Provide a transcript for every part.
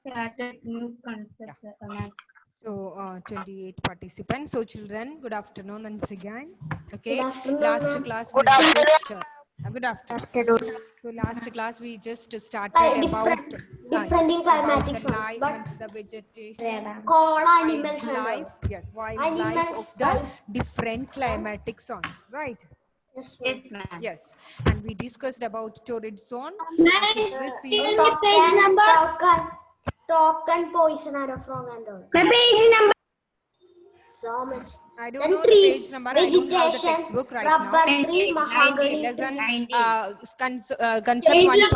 started new concept. So 28 participants. So children, good afternoon once again. Okay. Good afternoon, Last ma'am. class we have just good afternoon. So last class we just started about Different in about climatic the zones, life but and the vegetation, called animals and wildlife. all. Yes, wildlife of Animals the type. different climatic zones, right? Yes, Yes, ma'am. ma'am. Yes, and we discussed about torrid zone as it receives. Token, poison arrow frog and all. Page number So much. I don't Then know the page trees, number. I don't have the vegetation, textbook right rubber now. tree, 19, mahogany Lesson tree, concept Page 1 number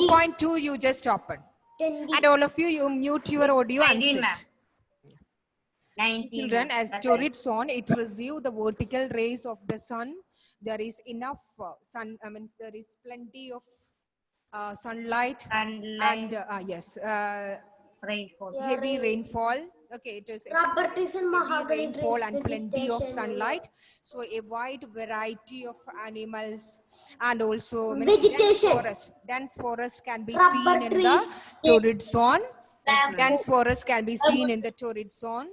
point 20. 2.2 you just open. 20. And all of you, you mute your audio and 19, sit. ma'am. 19. Children, as That's torrid zone, it receives the vertical rays of the sun. There is enough there is plenty of sunlight Sunlight, and yes, rainfall. Yeah, heavy rain. rainfall. Okay, it is Rubber trees and heavy mahogany rainfall trees, and plenty of vegetation. sunlight. So a wide variety of animals and also dense Vegetation. forest can be Rubber seen in the trees. torrid zone. Yes, Dense forest can be seen in the torrid zone.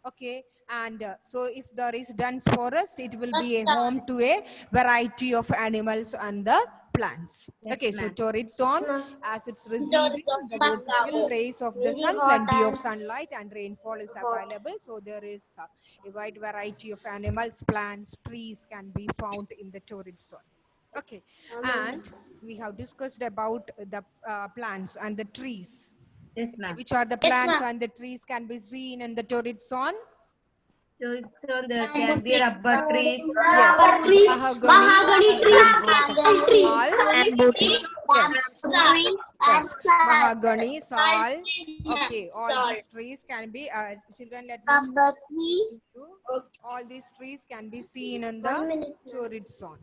Okay, and so if there is dense forest, it will be a home to a variety of animals and the plants. Yes, Okay, so ma'am. torrid zone, ma'am. as it's receiving the vertical rays of the Very sun, hot plenty of and sunlight and rainfall is hot. available. So there is a wide variety of animals, plants, trees can be found in the torrid zone. Okay, and we have discussed about the plants and the trees. Yes, ma'am. Which are the plants and the trees can be seen in the torrid zone? So there can be rubber trees, Yes, Rubber trees, mahogany trees, and tree. sal, yes, mahogany, sal. Okay, all these trees can be, children, let me show you. All these trees can be seen in 1 the minute. torrid zone.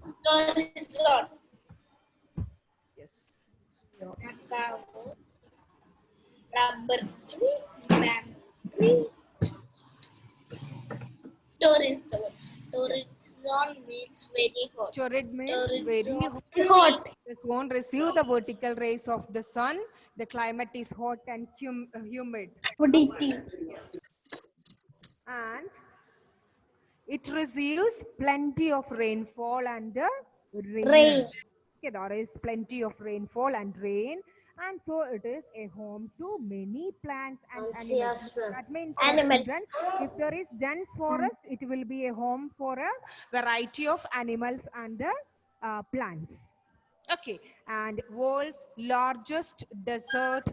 Yes. Rubber tree, bamboo tree. Torrid zone. Torrid zone means very hot. Torrid means Torrid very zone. hot. The zone receives the vertical rays of the sun. The climate is hot and humid. And it receives plenty of rainfall and rain. Okay, there is plenty of rainfall and rain. And so it is a home to many plants and animals. Yes, ma'am. That means children, if there is dense forest, it will be a home for a variety of animals and plants. Okay, and world's largest desert,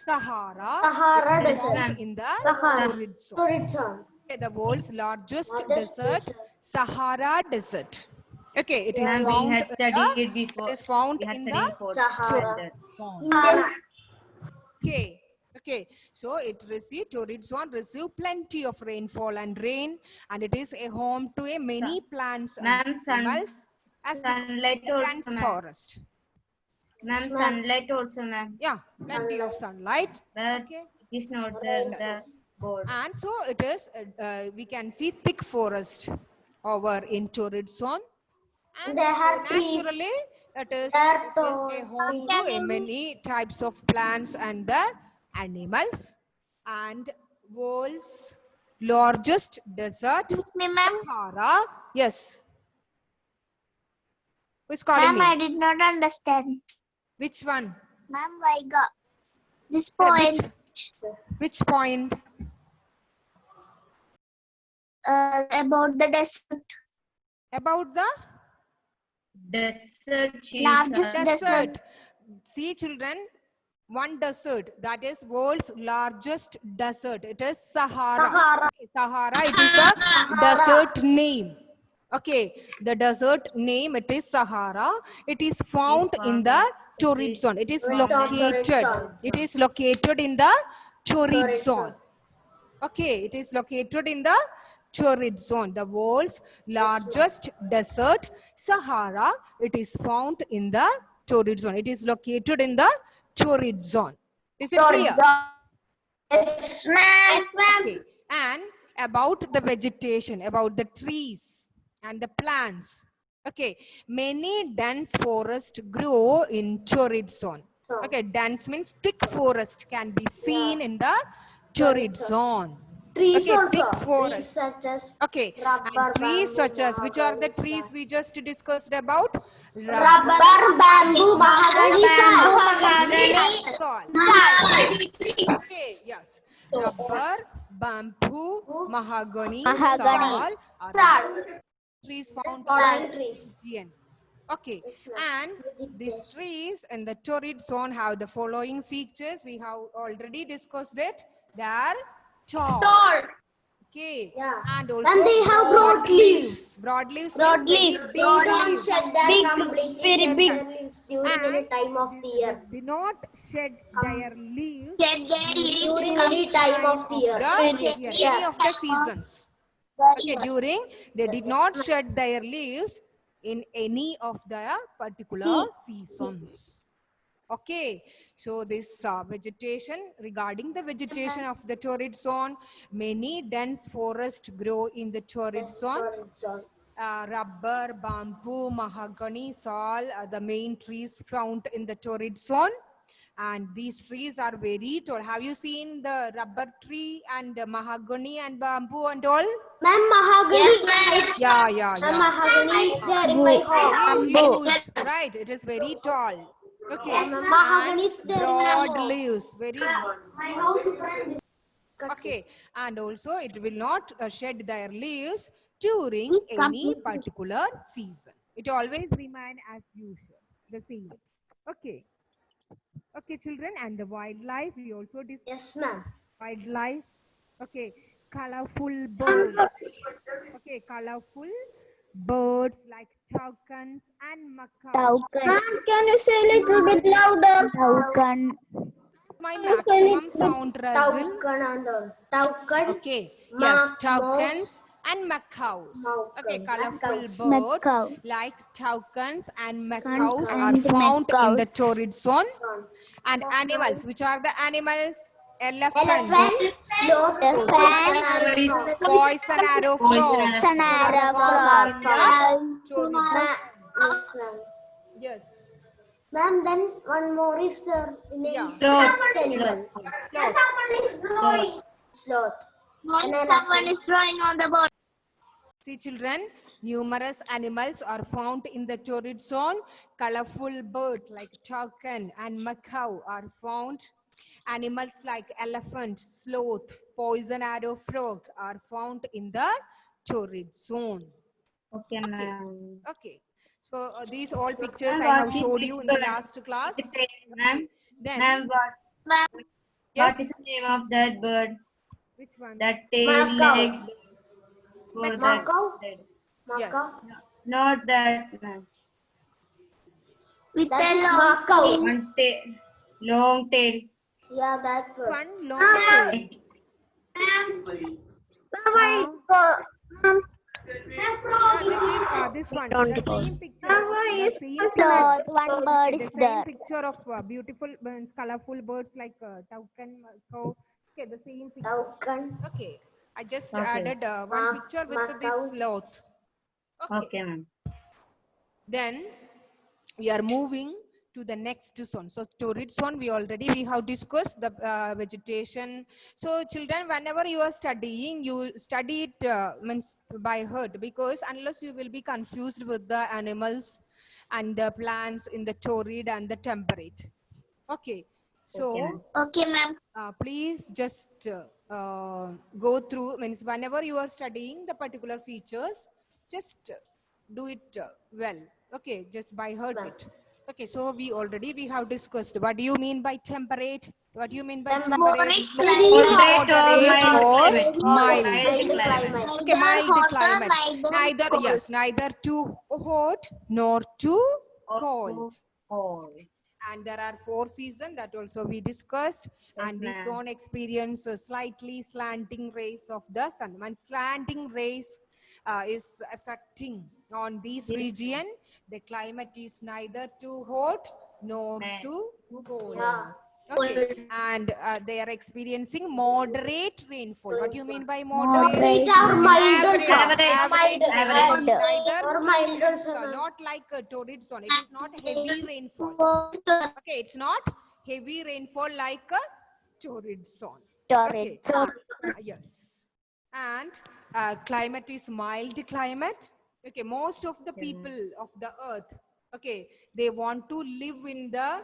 Sahara, Sahara is found Desert. in the torrid zone. Torrid zone. Okay, the world's largest Largest desert, desert. Sahara Desert. Okay, it is ma'am, found we had studied it before. is found We had in studied the before. Sahara. zone. Indian. Okay, so it torrid zone receive plenty of rainfall and rain, and it is a home to a many plants and Ma'am, animals as well as sunlight a also, dense ma'am. forest. Ma'am, sunlight also, ma'am. Yeah, plenty of sunlight. But Okay, it is not there in the board. and so it is. We can see thick forest over in torrid zone. And They have trees. naturally, it is There a home to a many types of plants and the animals. And world's largest desert, Sahara. Yes. Who's calling Ma'am, I me? did not understand. Which one? Ma'am, Vaiga. This Yeah, point which point? about the desert. About the Desert cheese. Largest desert. desert. See, children, one desert, that is world's largest desert. It is Sahara. Okay, Sahara, it is a desert name. Okay, the desert name, it is Sahara. It is found in the torrid zone. It is located. It is located in the torrid zone. Okay, it is located in the torrid zone. The world's largest desert, Sahara, it is found in the torrid zone. It is located in the torrid zone. Is it clear? Yes, ma'am. Okay. And about the vegetation, about the trees and the plants. Okay, many dense forests grow in torrid zone. Okay, dense means thick forest can be seen in the torrid zone. Trees Okay, also. thick Trees forest. such as Okay, rubber, and trees bamboo, such as, which are the mahogany, trees sal. we just discussed about? Rubber, bamboo, mahogany, sal. Sal. Okay, yes. Rubber, bamboo, mahogany, sal are trees found in Fallen the trees. region. Okay, Yes, ma'am. and these trees in the torrid zone have the following features. We have already discussed it. They are tall. Okay, Yeah. and also And they have broad leaves. Broad leaves Broad means very leaves. big They don't leaves. shed their Big, completely very shed big. their leaves during any time of the year. They do not shed their leaves Shed their leaves During any time of the year. any of the seasons. Okay, during they did not shed their leaves in any of the particular seasons. Okay, so this vegetation, regarding the vegetation of the torrid zone, many dense forests grow in the torrid zone. Rubber, bamboo, mahogany, sal are the main trees found in the torrid zone. And these trees are very tall. Have you seen the rubber tree and mahogany and bamboo and all? Ma'am, mahogany. Yes, ma'am. Yeah. Ma'am, mahogany is there in my home. Very huge, right? It is very tall. Okay. Ma'am, mahogany is And there in my broad home. leaves, very. Okay, and also it will not shed their leaves during any particular season. It always remain as usual, the same. Okay. Okay, children, and the wildlife, we also discuss Yes, ma'am. wildlife. Okay, colorful birds. Okay, colorful birds like toucans and macaws. Ma'am, can you say a little bit louder? My maximum sound result. Toucan and all. Toucan. Okay, yes, toucans mouse, and macaws. Okay, Toucan, colorful macaws. birds like toucans and macaws are found in the torrid zone. And animals, which are the animals? Elephant, Elephant, sloth, poison arrow frog, Poison arrow are frog. found in the torrid zone. Yes, ma'am. Yes. Ma'am, then one more is there. Yeah. Sloth. Sloth. Sloth. Someone is drawing on the board. See, children, numerous animals are found in the torrid zone. Colorful birds like toucan and macaw are found. Animals like elephant, sloth, poison arrow frog are found in the torrid zone. Okay, ma'am. Okay. So these all pictures Ma'am, I have what is showed this you in the bird? last class. Ma'am, Then, ma'am, Ma'am, yes, what is the name of that bird? which one? That tail Macaw. leg for that. Macaw? Yes. Macaw. Not that, ma'am. with That the is long macaw. One tail, long tail. Yeah, that bird. One long tail. This one. The same picture. The same Sloth, one bird the is same there. picture of beautiful, colorful birds like toucan, macaw. Okay, the same picture. Toucan. Okay, I just Okay. added one picture with this macaw. sloth. Okay. Okay, ma'am. Then we are moving to the next zone. So torrid zone, we have discussed the vegetation. So children, whenever you are studying, you study it means by heart, because unless you will be confused with the animals and the plants in the torrid and the temperate. Okay. So Okay, ma'am. please just go through, means whenever you are studying the particular features, just do it well. Okay, just by heart it. Okay, so we have discussed. What do you mean by temperate? What do you mean by temperate? Moderate or mild Mild. climate. Okay, mild climate. Neither too hot nor too cold. And there are 4 seasons that also we discussed. And this ma'am. zone experiences slightly slanting rays of the sun. When slanting rays is affecting on this region, the climate is neither too hot nor too cold. Yeah. Okay, and they are experiencing moderate rainfall. What do you mean by moderate? Moderate or mild also. Average rainfall. Average. Neither Or too- mild also, ma'am. not like a torrid zone. It is not heavy rainfall. Okay, it's not heavy rainfall like a torrid zone. Torrid zone. Yes. And climate is mild climate. Okay, most of the people of the earth, okay, they want to live in the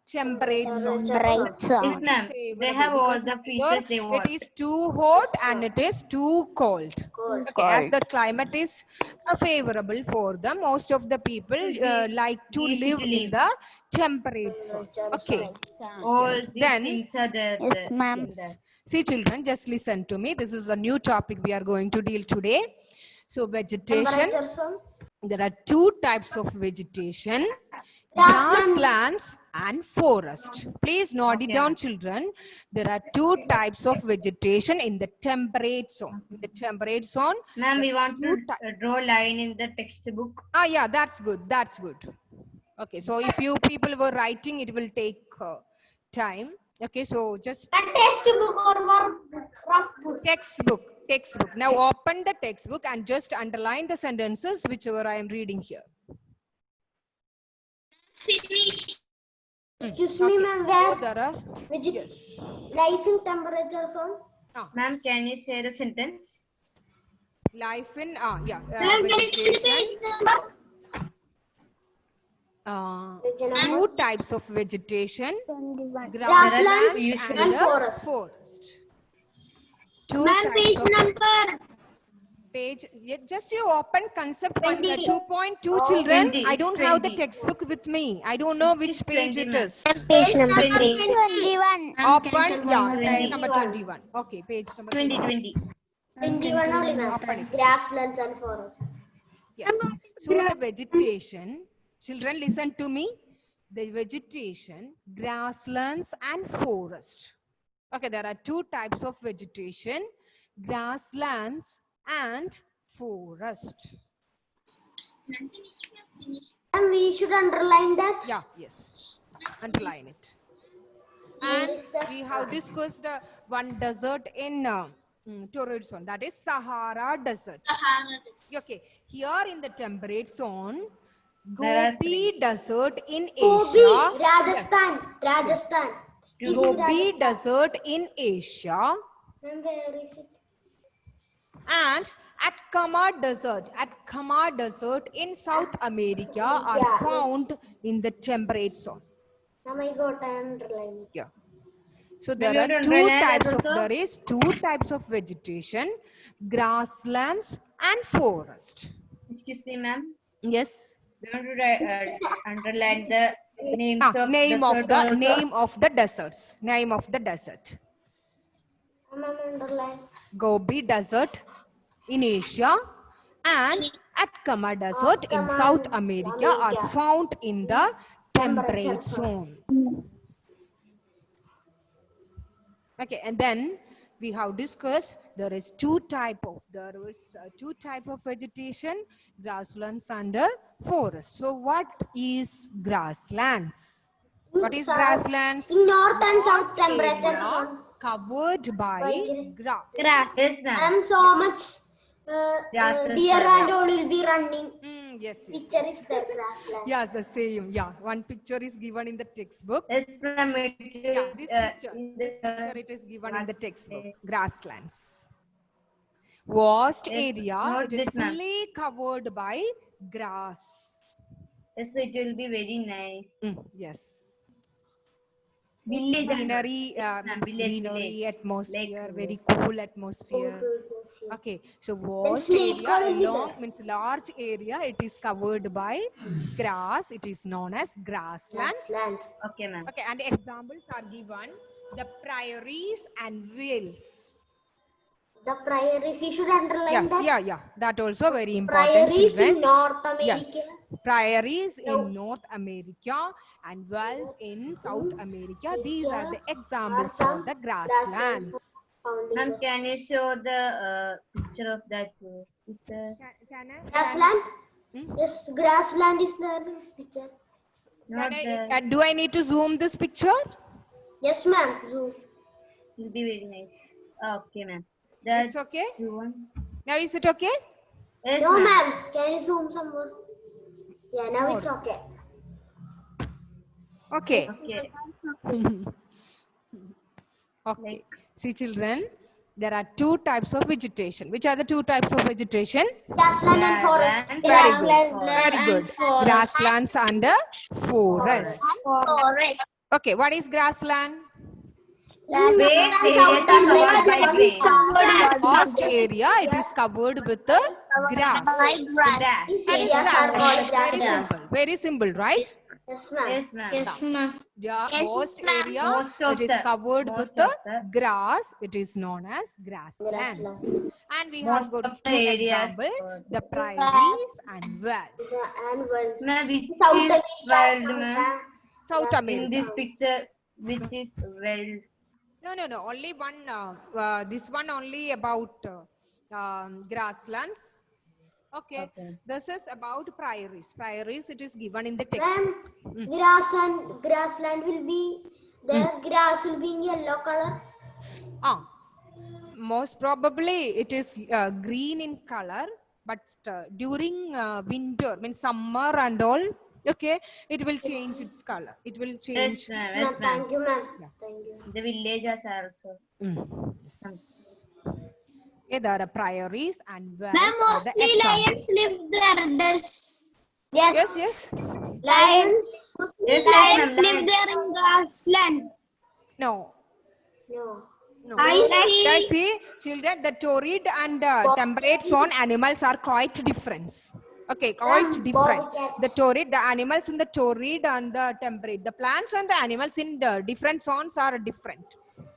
temperate zone. Temperate zone. Yes, ma'am. They have all Because the here features they want. it is too hot and it is too cold. Okay, as the climate is favorable for them, most of the people like to easy live to in live. the temperate zone. Okay. All Yes. these Then- things are there. Yes, ma'am. in there. See, children, just listen to me. This is a new topic we are going to deal today. So, vegetation. There are two types of vegetation: grasslands and forest. Please note it down, children. There are two types of vegetation in the temperate zone. In the temperate zone, Ma'am, we want to two draw line in the textbook. yeah, that's good. That's good. Okay, so if you people were writing, it will take time. Okay, so just textbook. Now open the textbook and just underline the sentences whichever I am reading here. Finish. Excuse me, ma'am. So Where there are life in temperature zone? Ma'am, can you say the sentence? life in Ma'am, can you vegetation. page number? Two types of vegetation: 21. grasslands Usually- and and forest. Two Ma'am, types page of number. page. Just you open concept 20. 2.2, children. 20, I it's don't have the 20. textbook with me. I don't know which page 20, it ma'am. is. Page number 20. 21. Open, yeah, page 20. number 21. Okay, page number 2020. 21 only, ma'am. Open it. Grasslands and forest. Yes. So the vegetation, children, listen to me. The vegetation, grasslands and forest. Okay, there are two types of vegetation: grasslands and forest. Ma'am, finish. Ma'am, finish. And we should underline that. Yeah, yes. Underline it. And we have discussed one desert in torrid zone, that is Sahara Desert. Sahara. Okay, here in the temperate zone, There are Gobi Desert in Gobi, Asia. Rajasthan. Rajasthan. Is it Gobi Rajasthan? Desert in Asia Ma'am, where is it? and Atacama Desert in South America are Yeah. found in the temperate zone. Ma'am, I got underline it. Yeah. So Ma'am, there you are don't two underline types that of also? there is two types of vegetation: grasslands and forest. Excuse me, ma'am. Yes. Don't you underline the names of Name of desert the also? name of the deserts. Name of the desert. Ma'am, underline. Gobi Desert in Asia and Atacama Desert in South America are found in the temperate zone. Okay, and then we have discussed there is two type of vegetation: grasslands and forest. So what is grasslands? What is grasslands? In north and south Vast temperature area zones. covered by grass. Yes, ma'am. Ma'am, so much Grasses deer are and all will be running. Yes, yes. Picture is the grassland. Yeah, the same. Yeah, one picture is given in the textbook. Yes, ma'am. Yeah, this picture it is given in the textbook. Grasslands. Vast area, not it is this, ma'am. fully covered by grass. Yes, it will be very nice. Yes. Village. Greenery, Village, greenery village. atmosphere, Like, very cool atmosphere. Okay, so vast snake area will be along there. means large area. It is covered by grass. It is known as grasslands. Grasslands. Okay, ma'am. Okay, and examples are given: the prairies and vales. The prairies, we should underline that. Yeah. That also very important, Prairies children. in North America. Yes, prairies in North America and vales in South America. These are the examples of the grasslands. Found in Ma'am, the- can you show the picture of that picture? Grassland? Yes, grassland is the picture. Not the. Do I need to zoom this picture? Yes, ma'am. Zoom. It will be very nice. Okay, ma'am. That's It's okay. you want. Now is it okay? Yes, No, ma'am. ma'am. Can you zoom some more? Yeah, now it's okay. Okay. Okay. Okay. See, children, there are two types of vegetation. Which are the two types of vegetation? Grassland and forest. Grassland. Very good. Grassland Very good. Grasslands and forest. Forest. Okay. What is grassland? Vast areas are covered by grass. Vast area. It is covered with the grass. Grass. These That is areas are grassland. called Very grasslands. simple. Very simple, right? Yes, ma'am. Yes, ma'am. ma'am. Yeah, Yes, vast ma'am. area, Most of it is the- covered most with the of the- grass. It is known as grasslands. Grassland. And we have Most got of the two areas examples, covered. the prairies and wells. And wells. Ma'am, which South is America. wild, ma'am? South In America. this picture, which is wild? No. Only one, this one only about grasslands. Okay. This is about prairies. Prairies, it is given in the text. Ma'am, grassland will be there. Grass will be in yellow color. Most probably it is green in color, but during winter, means summer and all, okay, it will change its color. It will change. Yes, ma'am. Ma'am, Yes, ma'am. thank you, ma'am. Thank you. The villages are also. Okay, there are prairies and wells. Ma'am, are the mostly examples. lions live there. Yes. Lions? Mostly Yes, lions ma'am, live lions. there in grassland. No. No. I see. See, children, the torrid and temperate zone animals are quite different. Okay, quite different. The torrid, the animals in the torrid and the temperate, the plants and the animals in the different zones are different.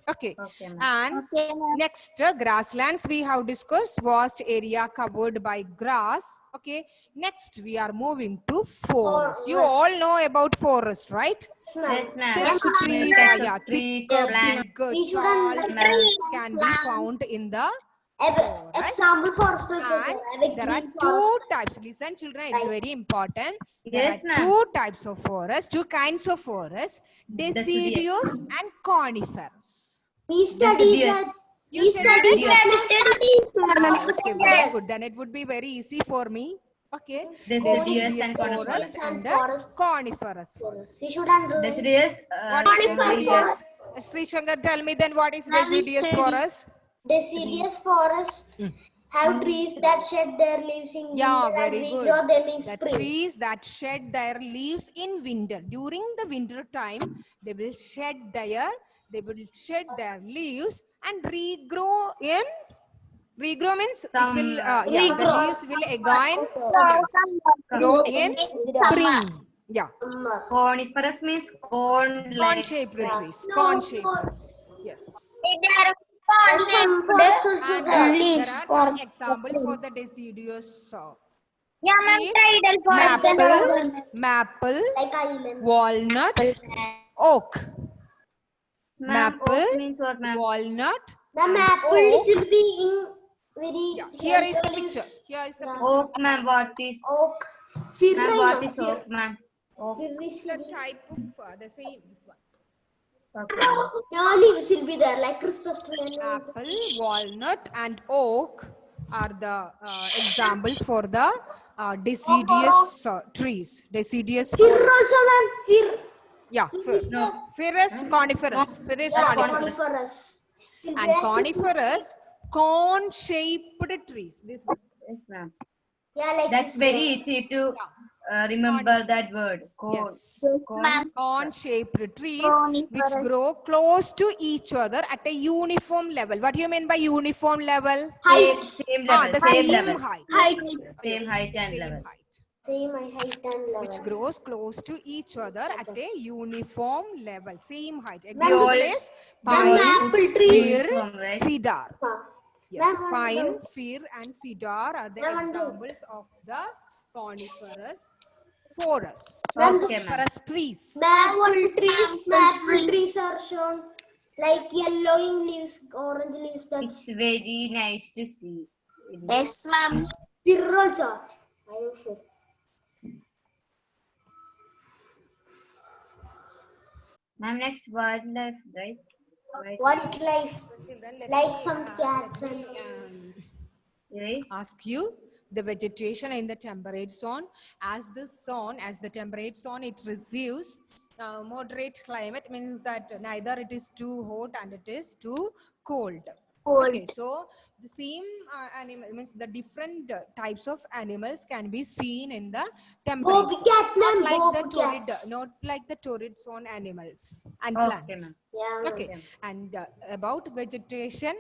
Okay. Okay, ma'am. And Okay, ma'am. next, grasslands we have discussed, vast area covered by grass. Okay. Next, we are moving to forest. You all know about forest, right? Yes, ma'am. Yes, ma'am. Thick trees, Types of yeah, trees, thick, plants. big, We should tall understand. trees can be found in the Example forest also and there. there are two types. Listen, children, it's very important. There Yes, are ma'am. two types of forest, two kinds of forest, deciduous and coniferous. We studied Deciduous. that. You We studied studied Okay, very good. Then it would be very easy for me. Okay. Deciduous and forest coniferous. and forest. coniferous. We should underline. Deciduous. What is deciduous? Sri Shankar, tell me then what is deciduous forest? Deciduous forest have trees that shed their leaves in Yeah, winter and very good. regrow them in The spring. trees that shed their leaves in winter. During the winter time, they will shed their leaves and regrow in. Regrow means it Some, will, the leaves will again grow in spring. Yeah, Summer. Coniferous means cone-shaped trees. Cone-shaped trees. Yes. And some forest also And there. there are some examples for the deciduous trees. Maple. Maple, Like island. walnut, oak. Ma'am, Maple, oak means what, ma'am? walnut. The maple it will be in very Yeah, here is the yellow picture. leaves. Here is the Yeah. picture. Oak, ma'am. What is? Oak. Fir. Ma'am, what is oak, ma'am? Oak. The type of the same this one. Okay. No leaves will be there like Christmas tree and Apple, walnut, and oak are the examples for the deciduous trees. Deciduous. fir also, ma'am. Fir. Yeah, Firus coniferous. Firus coniferous. Coniferous. And coniferous, cone-shaped trees. This one. Yes, ma'am. Yeah, like That's this very way. easy to remember that word. Cone. Yes. Cone. Cone-shaped trees which grow close to each other at a uniform level. What do you mean by uniform level? Height. Same level. The same same level. height. Same height and Same level. height. Same height and Which level. grows close to each other at a uniform level. Same height. We Example all- is Ma'am, pine, apple trees. fir, right? cedar. Yes, Ma'am, pine, fir, and cedar are the Ma'am, examples of the coniferous forest. Ma'am, Coniferous trees. Maple trees are shown like yellowing leaves, orange leaves. It's That's very nice to see. Yes, ma'am. fir also. I know fir. Ma'am, next wildlife, right? Wildlife, like some cats and Right? Ask you the vegetation in the temperate zone. As the temperate zone, it receives moderate climate means that neither it is too hot and it is too cold. Cold. Okay, so the same animal means the different types of animals can be seen in the temperature. Bobcat, Not ma'am. like the Bobcat. torrid, not like the torrid zone animals and Okay, plants. ma'am. Yeah, ma'am. Okay, and about vegetation,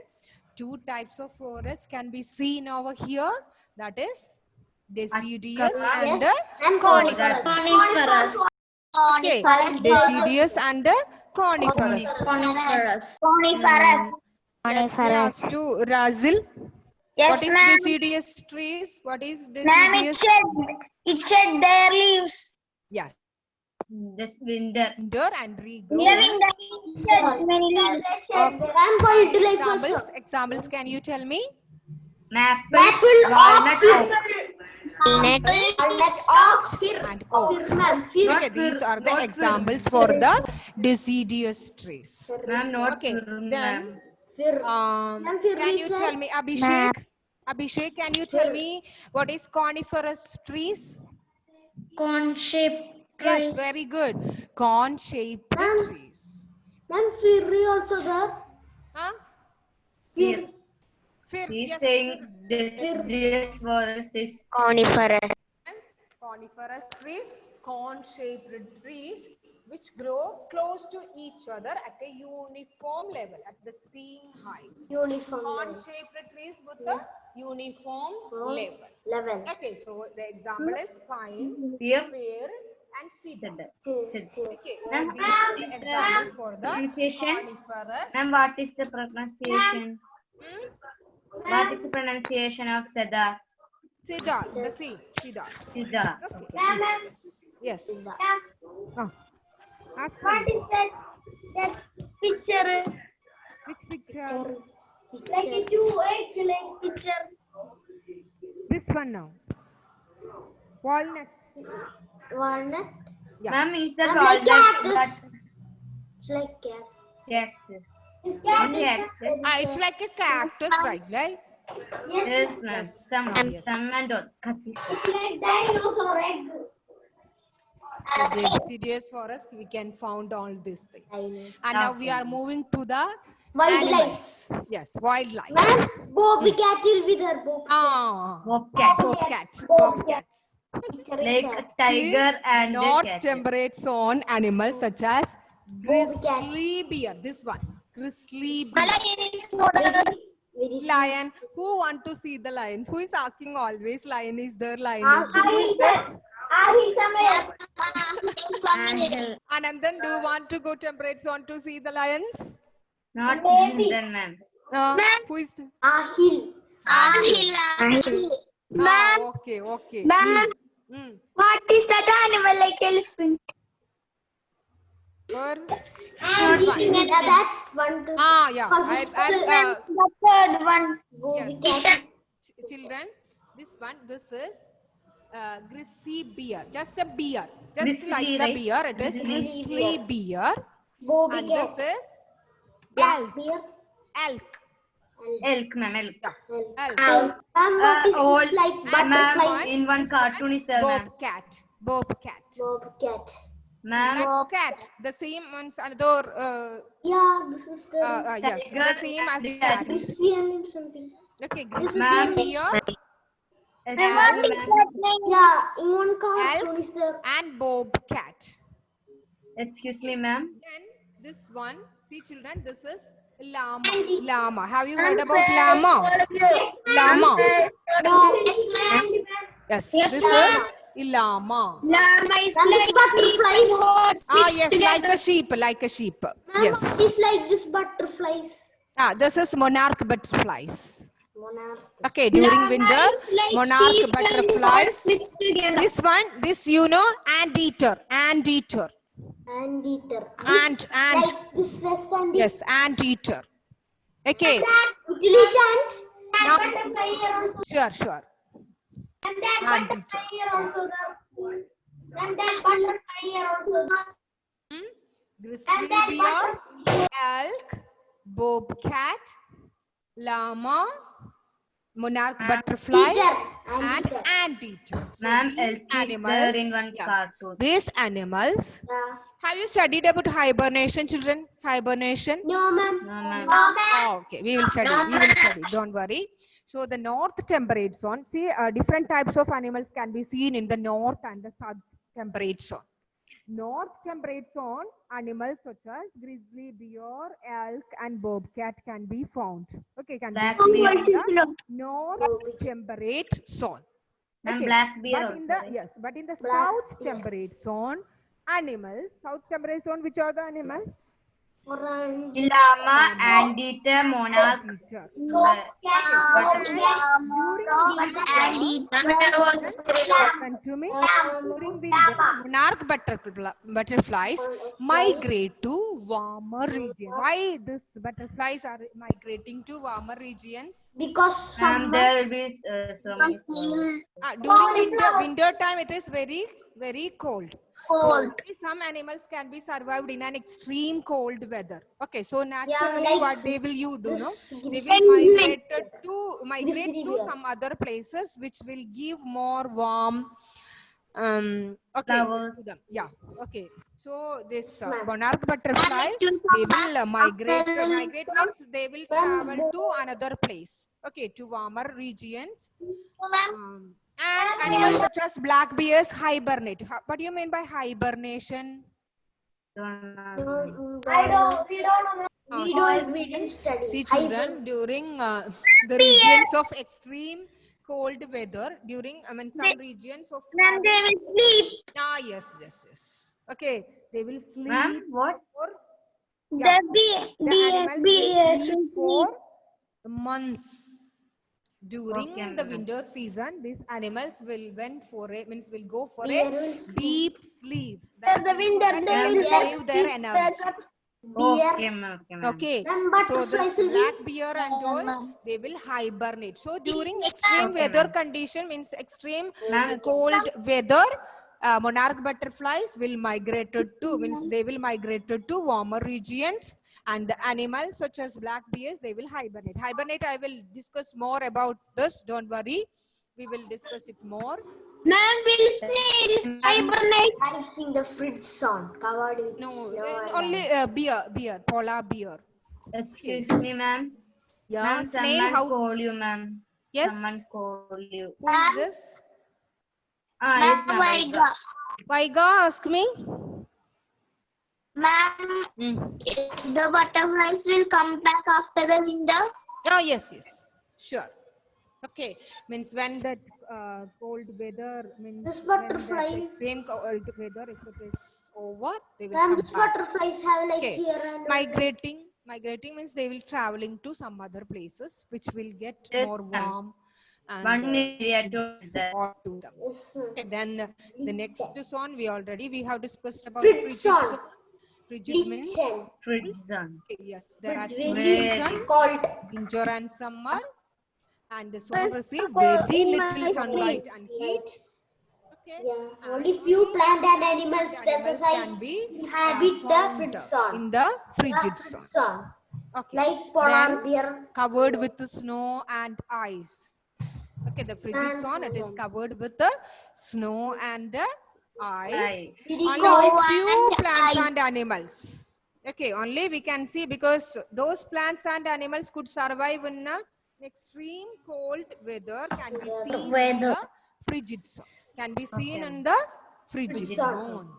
two types of forests can be seen over here. That is deciduous and Yes, and coniferous. coniferous. Okay, deciduous and coniferous. Coniferous. Let me Coniferous. ask to Razil. Yes, What is ma'am. deciduous trees? What is Ma'am, deciduous? it shed their leaves. Yes, This winter. winter and regrow. Living the sheds many leaves. Okay. And wildlife also. Examples, can you tell me? Maple, Apple, walnut, oak, fir. oak. Walnut, oak, fir. And oak. Fir, ma'am. Fir. Okay, these are the not examples for the deciduous trees. Ma'am, not Okay, fir, then ma'am. Fir. Ma'am, fir can is you the- tell me, Abhishek? Abhishek, can you tell me what is coniferous trees? Cone-shaped Yes, trees. very good. Cone-shaped Ma'am. trees. Ma'am, fir also there. Huh? Fir. Fir, He's yes, saying deciduous forest is Coniferous. coniferous trees, cone-shaped trees, which grow close to each other at a uniform level, at the same height. Uniform Cone-shaped trees with a uniform level. level. Okay, so the example is pine, fir. fir, and cedar. Fir. Okay, all these are the examples for the Pronunciation. coniferous. Ma'am, what is the pronunciation? Hmm? What is the pronunciation of cedar? Cedar, the same, cedar. Cedar. Yes. What is that picture? Which picture? Like a two-edged picture. This one now. Walnut. Walnut. Yeah. Ma'am, is that Ma'am, all like that? cactus. It's like Cactus. Not cactus. It's like a cactus, right? Right? Yes, ma'am. Some, Yes. some and all. Like dinosaur egg. So the deciduous forest, we can found all these things. And now we are moving to the Wildlife. animals. Yes, wildlife. Ma'am, bobcat will be there. Bobcat. Ah, Bobcat. bobcats. Picture is Like there. a tiger and a Not cat. temperate zone animals such as grizzly bear. This one, grizzly bear. Very Lion. Who want to see the lions? Who is asking always? Lion is there. Lion Ah, is there. Who is this? And Anandan, do you want to go temperate zone to see the lions? not then, ma'am. Who is there? Ahil. Okay, okay. Mm. What is that animal like elephant? Or this one. Yeah, that one. Too. Yeah. First, The third one. bobcat is Children, this is grizzly bear. Just a bear. Just Grizzly, like the right? bear, it is grizzly bear. And bobcat. this is Black elk. bear. Elk. Elk, ma'am, elk. Elk. Ma'am, what is Old, this like ma'am, butterflies? in one cartoon is there, ma'am. Bobcat. Bobcat. Bobcat. Ma'am, Black cat. The same ones. Another. Yeah, this is the Yes. The Tiger same as and cat. Christian something. Okay. This is Grizzly the bear ma'am. yeah, in one cartoon is there. and bobcat. Excuse me, ma'am. Then this one, see children, this is llama. Llama. Have you heard about llama? Llama. No, Yes. This is llama. Llama is Ma'am, this like butterflies. sheep and horse Yes, like a sheep, like a sheep. Ma'am, Yes. what is like this butterflies? This is monarch butterflies. Monarch. Okay, during Llama winter, is like monarch sheep and butterflies. horse mixed together. This one, this you know, anteater. Anteater. Anteater. Ant. Like this rest and Yes, anteater. Okay. it will eat ant. Now, sure. Anteater. Grizzly bear, elk, bobcat, llama, monarch butterfly, and anteater. So Ma'am, these elk is there in one cartoon. These animals Yeah. Have you studied about hibernation, children? Hibernation? No, ma'am. No, ma'am. Oh, okay, we will study. We will study. Don't worry. So the north temperate zone. See, different types of animals can be seen in the north and the south temperate zone. North temperate zone animals such as grizzly, bear, elk, and bobcat can be found. Okay, can Black be bear. seen in the north temperate zone. Ma'am, Okay, black bear but in the also. yes, but in the Black south bear. temperate zone, animals, south temperate zone, which are the animals? Orange. Llama, anteater, monarch. Teacher. Listen to me. During winter, monarch butterflies migrate to warmer regions. Why these butterflies are migrating to warmer regions? Because Ma'am, some there will be so many flowers. During winter time, it is very cold. So only some animals can be survived in an extreme cold weather. Okay, so naturally, like what they will you do, no? this They grizzly- will migrate grizzly to bear. some other places which will give more warm. Okay, Flowers. to them. Yeah. Okay. So this Ma'am. monarch butterfly, they will migrate. Migrate means they will travel to another place. Okay, to warmer regions. And animals such as black bears hibernate. What do you mean by hibernation? Don't know. We didn't study. See, children, during the regions of extreme cold weather, during some regions of Ma'am, they will sleep. yes. Okay, they will sleep Ma'am, what? for The the animals will sleep for months. During Okay, the ma'am. winter season, these animals will will go for Bear a will sleep. deep sleep. After the That means winter, so that they they will will save their energy. Bear Okay, ma'am. Okay, ma'am. Okay, and so butterflies the will be black bear and all, they will hibernate. So during extreme Okay, weather ma'am. condition, means extreme Ma'am. cold weather, monarch butterflies will migrate to, means they will migrate to warmer regions, and the animals such as black bears, they will hibernate. Hibernate, I will discuss more about this. Don't worry, we will discuss it more. Ma'am, will say it is hibernate. I think the fridge zone covered with No, snow and only bear, polar bear. Excuse me, ma'am. Yeah, Ma'am, snail, someone how? call you, ma'am. Yes. Someone call you. Who is this? Yes, Ma'am, ma'am. Vaiga, ask me. Ma'am, Mm. the butterflies will come back after the winter. Oh, yes. Sure. Okay. Means when that cold weather, means This when butterfly- that extreme cold weather, if it is over, they will Ma'am, come these back. butterflies have like Okay. here and Migrating means they will traveling to some other places which will get Yes, more ma'am. warm and One area to it's the hot to them. Yes, ma'am. Okay, then the next zone we have discussed about Frigid frigid zone. zone. Frigid means Kitchen. fridge zone. okay, yes, there are Fridge two very seasons, cold. winter and summer, and the zone Yes, receive because very in little my sunlight and heat. Okay. Yeah, And only few plant and animal animals species can be inhabit the found fridge zone. in the frigid Fridge zone. zone. Okay. Like polar Then bear. covered with the snow and ice. Okay, the frigid And zone, it is snow. covered with the snow and the ice. Right. Only Snow few and plants ice. and animals. Okay, only we can see because those plants and animals could survive in an extreme cold weather can be seen in the frigid zone. Can be seen Okay. in the frigid Frigid zone. zone.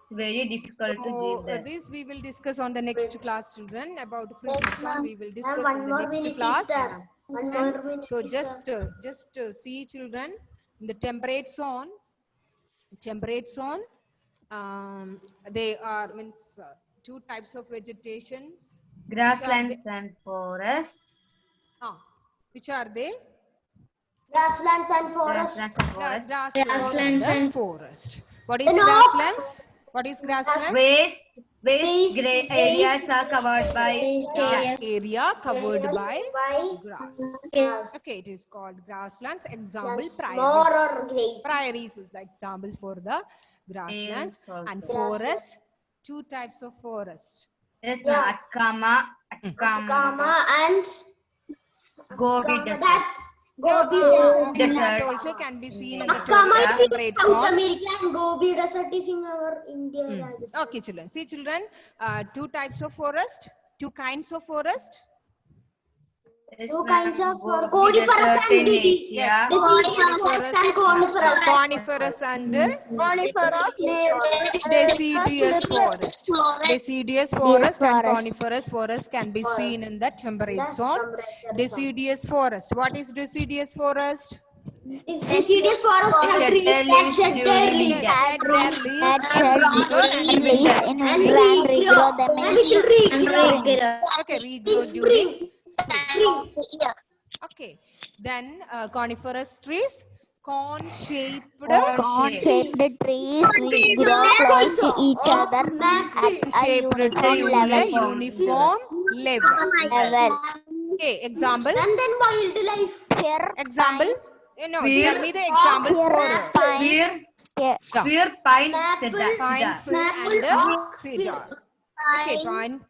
It's very difficult to So give that. this we will discuss on the next class, children. About frigid Yes, zone, ma'am. we will Ma'am, discuss one in the more next minute class. is there. One And more minute so is there. just see, children, in the temperate zone, they are means two types of vegetations. Grasslands and forests. Which are they? Grasslands and forests. Grasslands and forests. Grasslands and forest. What is And grasslands? What is grasslands? Waste areas are covered by Area covered Areas by by grass. grass. Okay, it is called grasslands. Example, That's prairies. more or great. Prairies is the example for the grasslands. Fields And also. forest, two types of forest. Yes, Yeah. Atacama, Kama and Gobi Kama, Desert. that's Gobi that Desert. also can be seen in the Kama is in temperate South zone. America and Gobi Desert is in our India. Rajasthan. Okay, children. See, children, two types of forest, two kinds of forest. Two kinds of Gobi coniferous Desert and in DD. Asia. Deciduous and coniferous. Coniferous and deciduous forest. Deciduous forest and coniferous forest can be seen in the temperate zone. Deciduous forest. What is deciduous forest? Deciduous forest have trees that shed their leaves. Shed their leaves And regrow. And it will regrow. Okay, In regrow during spring. spring. Spring. Okay, then coniferous trees, cone-shaped Cone-shaped trees will grow close to each other at a shaped tree uniform with a level. uniform level. Okay, example. And then wildlife. Fir Example. No, Fir. tell me the examples for pine, Fir, pine, Maple, cedar. pine, fir, Maple, and oak, cedar. fir. Okay, pine,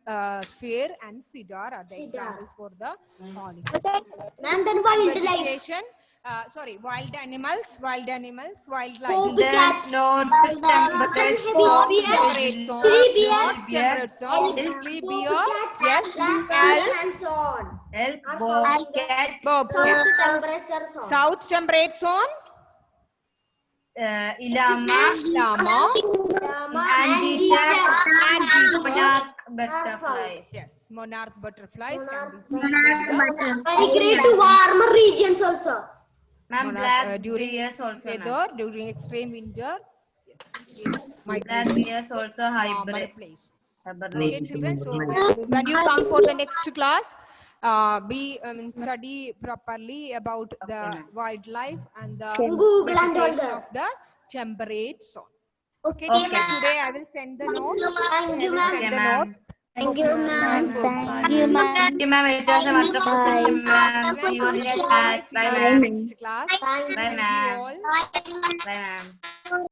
fir, and cedar are the Cedar. examples for the coniferous. And then wildlife. Vegetation. Sorry, wild animals, wildlife. Copycat. North temperate Temperate zone, Three temperate zone, bear, yes, elk, and so on. elk, bobcat, bobcat. South temperature zone. South temperate zone, llama, llama, Llama, anteater, anteater. monarch, butterflies. Yes, monarch butterflies can be Monarch seen in migrate to warmer regions also. Ma'am, the black during bears also. weather, during extreme winter. Yes, Black migrate bears also to warmer hybrid. places. Hibernate. Okay, children. So when you come for the next class, study properly about the wildlife and the Google and all vegetation that. of the temperate zone. Okay, Okay. children. Today I will send the notes. Thank you, ma'am. Okay, ma'am. Thank you, ma'am. Thank you, ma'am. Thank you, ma'am. It was a wonderful session, ma'am. See you in the next class. Bye, See you in ma'am. the next class. Thank you. Bye, You ma'am. all. Bye, ma'am.